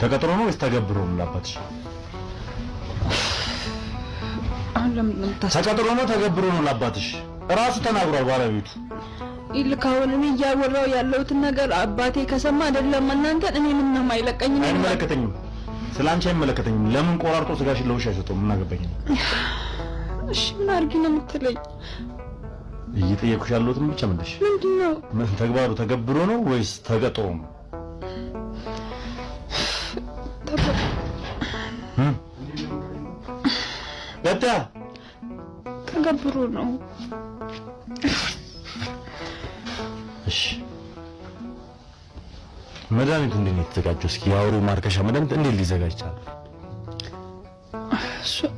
ተቀጥሮ ነው ወይስ ተገብሮ ነው ላባትሽ? ተቀጥሮ ነው ተገብሮ ነው ላባትሽ? ራሱ ተናግሯል ባለቤቱ። ይልካውን እኔ እያወራው ያለሁት ነገር አባቴ ከሰማ አይደለም እናንተን እኔ ምንም አይለቀኝም። አይመለከተኝም፣ ስላንቺ አይመለከተኝም። ለምን ቆራርጦ ስጋሽን ለውሻ አይሰጠውም? ምን አገባኝ? እሺ ምን አድርጊ ነው የምትለኝ? እየጠየኩሽ ያለሁትን ብቻ መልሽ። ምንድነው ተግባሩ? ተገብሮ ነው ወይስ ተቀጥሮ ነው? ገታ ተገብሮ ነው። እሺ መድኃኒቱ እንዴት ነው የተዘጋጀው? እስኪ የአውሬው ማርከሻ መድኃኒት እንዴት ሊዘጋጅ ይችላል?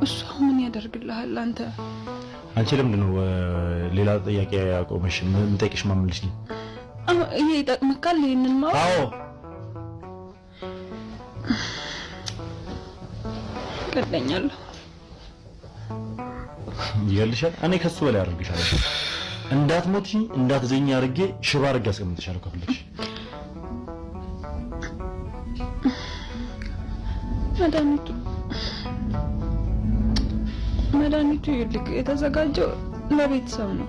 እሱ ምን ያደርግልሃል አንተ? አንቺ ለምንድን ነው ሌላ ጥያቄ ያቆመሽ? ምን ጠይቅሽ ማምልሽ ነው? ይሄ ይጠቅምካል? ይሄንን ማው አዎ ቀለኛለሁ። ይገልሻል። እኔ ከሱ በላይ አድርግሻለሁ። እንዳትሞቺ እንዳትዘኛ አድርጌ ሽባ አድርጌ አስቀምጥሻለሁ ከፍለሽ። መድኃኒቱ ይልክ የተዘጋጀው ለቤተሰብ ነው።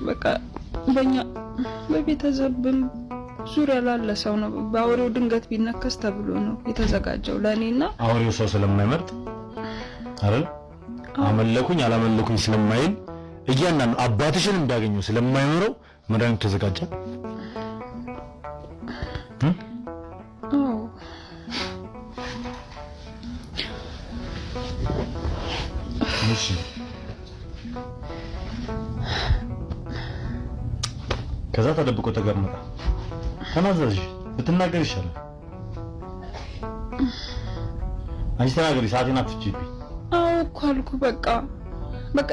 በቃ በእኛ በቤተሰብም ዙሪያ ላለ ሰው ነው። በአውሬው ድንገት ቢነከስ ተብሎ ነው የተዘጋጀው ለኔና አውሬው ሰው ስለማይመርጥ አይደል? አመለኩኝ አላመለኩኝ ስለማይል እያንዳንዱ አባትሽን እንዳገኘው ስለማይኖረው መድኃኒቱ ተዘጋጀ። እሺ ከዛ ተደብቆ ተቀመጠ። ተናዘዝሽ ብትናገር ይሻላል። አንቺ ተናገሪ፣ ሰዓቴን አትፍጂብኝ። አዎ እኮ አልኩ። በቃ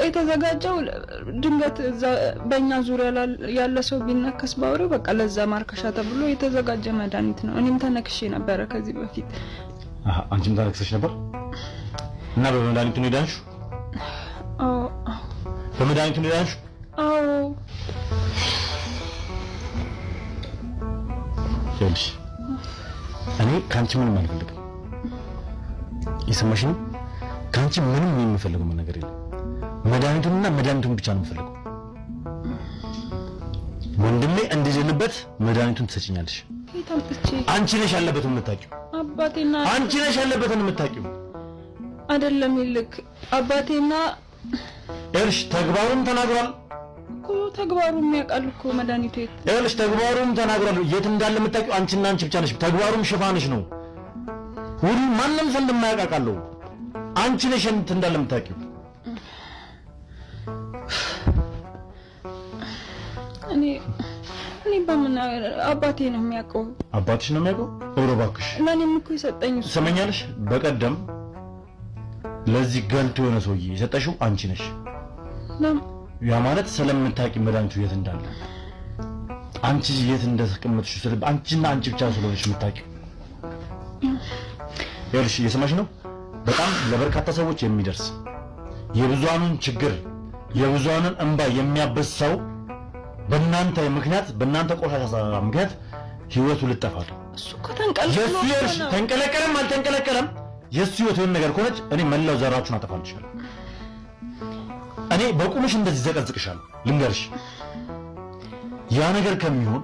የተዘጋጀው ድንገት በእኛ ዙሪያ ያለ ሰው ቢነከስ ባውሬው በቃ ለዛ ማርከሻ ተብሎ የተዘጋጀ መድኃኒት ነው። እኔም ተነክሼ ነበረ ከዚህ በፊት። አንቺም ተነክሰሽ ነበር እና በመድኃኒቱ ነው የዳንሽው? አዎ በመድኃኒቱ ነው የዳንሽው? አዎ ይኸውልሽ እኔ ካንቺ ምንም አልፈልግም። የሰማሽ ነው? ካንቺ ምንም የምፈልገው ነገር የለም። መድኃኒቱንና መድኃኒቱን ብቻ ነው የምፈልገው። ወንድሜ እንዲዘንበት መድኃኒቱን ትሰጪኛለሽ። አንቺ ነሽ ያለበትን የምታውቂው። አባቴና አንቺ ነሽ ያለበትን የምታውቂው አይደለም። ይልክ አባቴና እርሽ ተግባሩም ተናግሯል እኮ ተግባሩም ያውቃል እኮ መድኃኒቱ ይኸውልሽ ተግባሩም ተናግሯል። የት እንዳለ የምታውቂው አንቺና አንቺ ብቻ ነሽ። ተግባሩም ሽፋንሽ ነው። ሁሉ ማንም ሰው እንደማያውቃለው አንቺ ነሽ እንት እንዳለ የምታውቂው። እኔ በምን አባቴ ነው የሚያውቀው? አባትሽ ነው የሚያውቀው? እባክሽ ለኔም እኮ የሰጠኝ እሱ። ትሰማኛለሽ? በቀደም ለዚህ ገልቶ የሆነ ሰውዬ የሰጠሽው አንቺ ነሽ። ያ ማለት ስለምታውቂ መድኃኒቱ የት እንዳለ አንቺ የት እንደተቀመጥሽው አንቺና አንቺ ብቻ ስለሆነሽ የምታውቂው። ይኸውልሽ እየሰማሽ ነው? በጣም ለበርካታ ሰዎች የሚደርስ የብዙሃኑን ችግር የብዙሃኑን እንባ የሚያበሳው በእናንተ ምክንያት በእናንተ ቆሻሻ ምክንያት ህይወቱ ልጠፋል። እሱ እኮ ተንቀለቀለም አልተንቀለቀለም የሱ ህይወት የሆነ ነገር ከሆነች እኔ መላው ዘራችሁን አጠፋልሻለሁ። እኔ በቁምሽ እንደዚህ ዘቀዝቅሻለሁ። ልንገርሽ ያ ነገር ከሚሆን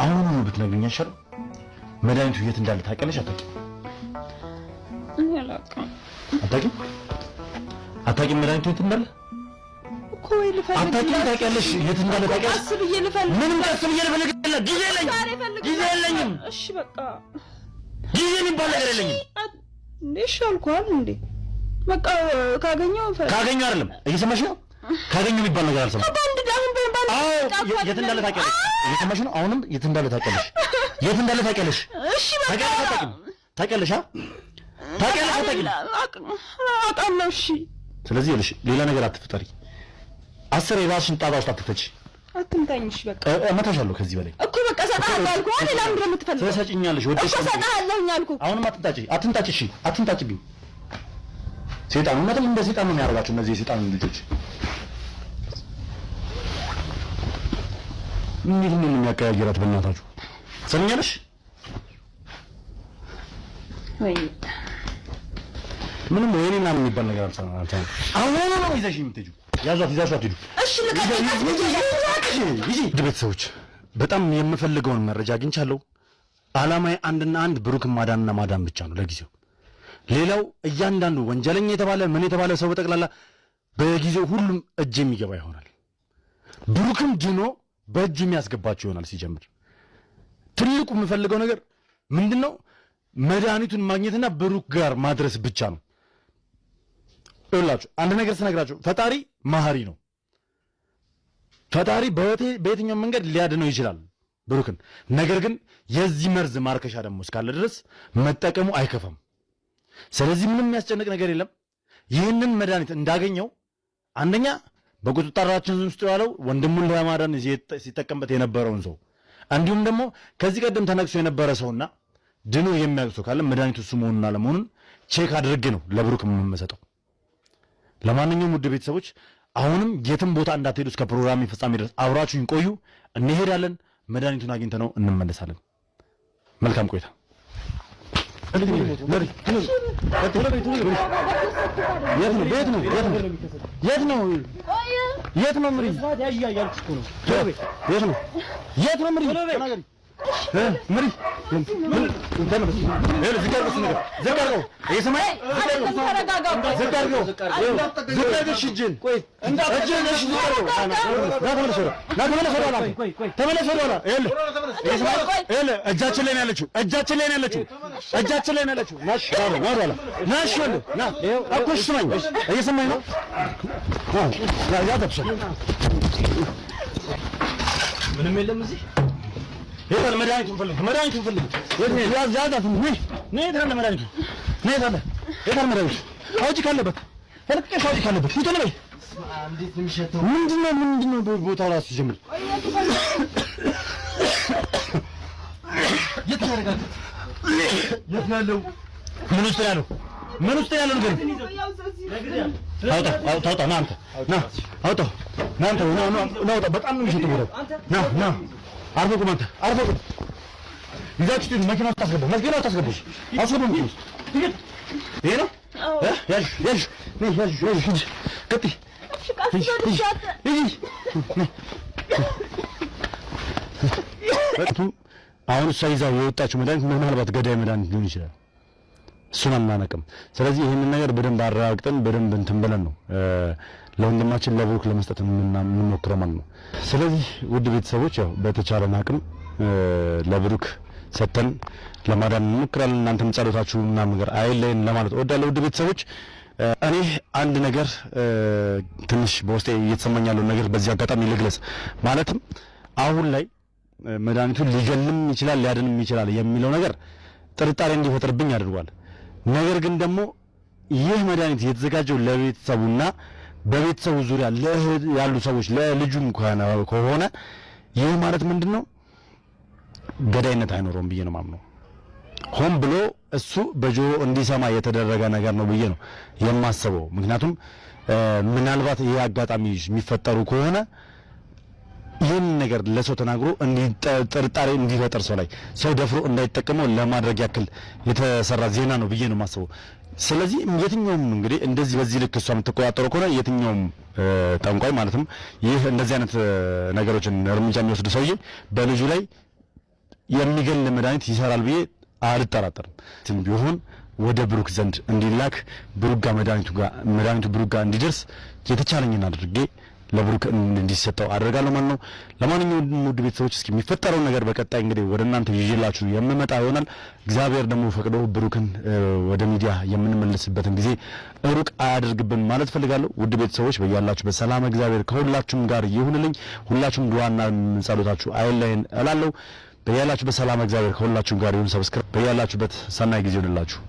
አሁኑኑ ብትነግሪኝ አይሻልም? መድኃኒቱ የት እንዳለ ታውቂያለሽ? አታውቂም? እኔ አላውቅም። አታውቂም መድኃኒቱ የት እንዳለ እኮ ወይ ልፈልግ አታውቂም? ታውቂያለሽ የት እንዳለ ታውቂያለሽ? ቀስ ብዬ ልፈልግ። ምንም ቀስ ብዬ ልፈልግ ጊዜ የለኝም። እሺ በቃ ጊዜ የሚባል ነገር የለኝም። እሺ አልኩሃል እንዴ? በቃ ካገኘው አይደለም እየሰማሽ ነው? ካገኘው የሚባል ነገር አልሰማም። የት እንዳለ ታውቂያለሽ? እየሰማሽ ነው? አሁንም የት እንዳለ ታውቂያለሽ? የት እንዳለ ታውቂያለሽ? እሺ በቃ ታውቂያለሽ? አውቃለሁ። እሺ ስለዚህ ይኸውልሽ ሌላ ነገር አትፍጠሪ። አስር የራስሽን ጣጣ ውስጥ አትክተች። አትምታኝ። እሺ በቃ እመታሻለሁ ከዚህ በላይ እኮ በቃ ሰጣለሁ አልኩህ። ሌላ ምንድን ነው የምትፈልገው? ትሰጪኛለሽ። ወደሽ ሰጣለሁኝ አልኩህ። አሁንም አትንጣጭ። እሺ አትንጣጭብኝ። ሰይጣን እውነትም እንደ ሰይጣን ነው የሚያደርጋቸው እነዚህ የሰይጣን ልጆች። እንዴት ነው የሚያቀያየራት? በእናታችሁ ሰምኛለሽ? ወይ ምንም ወይኔ ምናምን የሚባል ነገር አልሰማም። አሁን ነው ይዘሽ የምትሄጂው። ይዛሻት ሂዱ። እሺ ልቀቂ። ቤተሰቦች በጣም የምፈልገውን መረጃ አግኝቻለሁ። አላማዬ አንድና አንድ ብሩክን ማዳንና ማዳን ብቻ ነው ለጊዜው። ሌላው እያንዳንዱ ወንጀለኛ የተባለ ምን የተባለ ሰው በጠቅላላ በጊዜው ሁሉም እጅ የሚገባ ይሆናል። ብሩክም ድኖ በእጁ የሚያስገባቸው ይሆናል። ሲጀምር ትልቁ የምፈልገው ነገር ምንድነው? መድኃኒቱን ማግኘትና ብሩክ ጋር ማድረስ ብቻ ነው። ይኸውላችሁ አንድ ነገር ስነግራችሁ ፈጣሪ መሐሪ ነው። ፈጣሪ በየትኛው መንገድ ሊያድነው ይችላል ብሩክን። ነገር ግን የዚህ መርዝ ማርከሻ ደግሞ እስካለ ድረስ መጠቀሙ አይከፋም። ስለዚህ ምንም የሚያስጨንቅ ነገር የለም። ይህንን መድኃኒት እንዳገኘው አንደኛ በቁጥጥራችን ውስጥ ያለው ወንድሙን ለማዳን ሲጠቀምበት የነበረውን ሰው እንዲሁም ደግሞ ከዚህ ቀደም ተነክሶ የነበረ ሰውና ድኖ የሚያውቅ ሰው ካለ መድኃኒቱ እሱ መሆኑን አለመሆኑን ቼክ አድርጌ ነው ለብሩክ የምመሰጠው። ለማንኛውም ውድ ቤተሰቦች አሁንም የትም ቦታ እንዳትሄዱ፣ እስከ ፕሮግራም ፍጻሜ ድረስ አብራችሁን ቆዩ። እንሄዳለን፣ መድኃኒቱን አግኝተነው እንመለሳለን። መልካም ቆይታ። እጃችን ላይ ነው ያለችው። እጃችን ላይ ነው ያለችው። እጃችን ላይ ነው ያለችው። ናሽ ናሽ ና እኮ ስማኝ፣ እየሰማኝ ነው። ያ ተብሰ ምንም የለም እዚህ ይሄን መድኃኒቱን ፈልግ፣ መድኃኒቱን ፈልግ። ያዝ ያዛት ነይ ነይ ታለ መድኃኒቱ ነይ ታለ የታል መድኃኒቱ? አውጪ ካለበት ተለቅቀሽ አውጪ ካለበት ይተነ በይ። እንዴት ነው የሚሸተው? ምንድነው ቦታው ራሱ ጀምር። የት ያረጋል? የት ያለው? ምን ውስጥ ያለው? ምን ውስጥ ያለው ነገር? አውጣ ና አንተ ና አውጣ ና አንተ ና አውጣ። በጣም ነው የሚሸተው ቦታው። ና አርፎ ቁም አንተ አርፎ ቁም። ይዛችሁ መኪና ውስጥ አስገባው። መኪና ውስጥ አስገባው። አስገባው መኪና ውስጥ ይሄ ነው ያዥ ቀጥይ። አሁን እሷ ይዛው የወጣችው መድኃኒት ምናልባት ገዳይ መድኃኒት ሊሆን ይችላል። እሱን አናውቅም። ስለዚህ ይህንን ነገር በደንብ አረጋግጠን በደንብ እንትን ብለን ነው ለወንድማችን ለብሩክ ለመስጠት የምንሞክረው ማለት ነው። ስለዚህ ውድ ቤተሰቦች ያው በተቻለን አቅም ለብሩክ ሰተን ለማዳን እንሞክራለን። እናንተም ጸሎታችሁ ምናምን ነገር አይለየን ለማለት እወዳለሁ። ውድ ቤተሰቦች እኔ አንድ ነገር ትንሽ በውስጤ እየተሰማኝ ያለው ነገር በዚህ አጋጣሚ ልግለጽ። ማለትም አሁን ላይ መድኃኒቱን ሊገልም ይችላል ሊያድንም ይችላል የሚለው ነገር ጥርጣሬ እንዲፈጥርብኝ አድርጓል። ነገር ግን ደግሞ ይህ መድኃኒት የተዘጋጀው ለቤተሰቡና በቤተሰቡ ዙሪያ ያሉ ሰዎች ለልጁም ከሆነ ይህ ማለት ምንድነው ገዳይነት አይኖረውም ብዬ ነው ማምነው። ሆን ብሎ እሱ በጆሮ እንዲሰማ የተደረገ ነገር ነው ብዬ ነው የማስበው። ምክንያቱም ምናልባት ይህ አጋጣሚ የሚፈጠሩ ከሆነ ይህን ነገር ለሰው ተናግሮ ጥርጣሬ እንዲፈጠር ሰው ደፍሮ እንዳይጠቀመው ለማድረግ ያክል የተሰራ ዜና ነው ብዬ ነው የማስበው። ስለዚህ የትኛውም እንግዲህ እንደዚህ በዚህ ልክ እሷ የምትቆጣጠረው ከሆነ የትኛውም ጠንቋይ ማለትም ይህ እንደዚህ አይነት ነገሮችን እርምጃ የሚወስድ ሰውዬ በልጁ ላይ የሚገል መድኃኒት ይሰራል ብዬ አልጠራጠርም። ቢሆን ወደ ብሩክ ዘንድ እንዲላክ ብሩክ ጋር መድኃኒቱ ብሩክ ጋር እንዲደርስ የተቻለኝን አድርጌ ለብሩክ እንዲሰጠው አደርጋለሁ ማለት ነው። ለማንኛውም ውድ ቤተሰቦች እስኪ የሚፈጠረው ነገር በቀጣይ እንግዲህ ወደ እናንተ ይዤላችሁ የምመጣ ይሆናል። እግዚአብሔር ደግሞ ፈቅዶ ብሩክን ወደ ሚዲያ የምንመልስበትን ጊዜ ሩቅ አያደርግብን ማለት ፈልጋለሁ። ውድ ቤተሰቦች በያላችሁበት ሰላም እግዚአብሔር ከሁላችሁም ጋር ይሁንልኝ። ሁላችሁም ዱዓና ጸሎታችሁ አይለየን እላለሁ። በያላችሁበት ሰላም እግዚአብሔር ከሁላችሁም ጋር ይሁን። ሰብስክራይብ በያላችሁበት ሰናይ ጊዜ ይሁንላችሁ።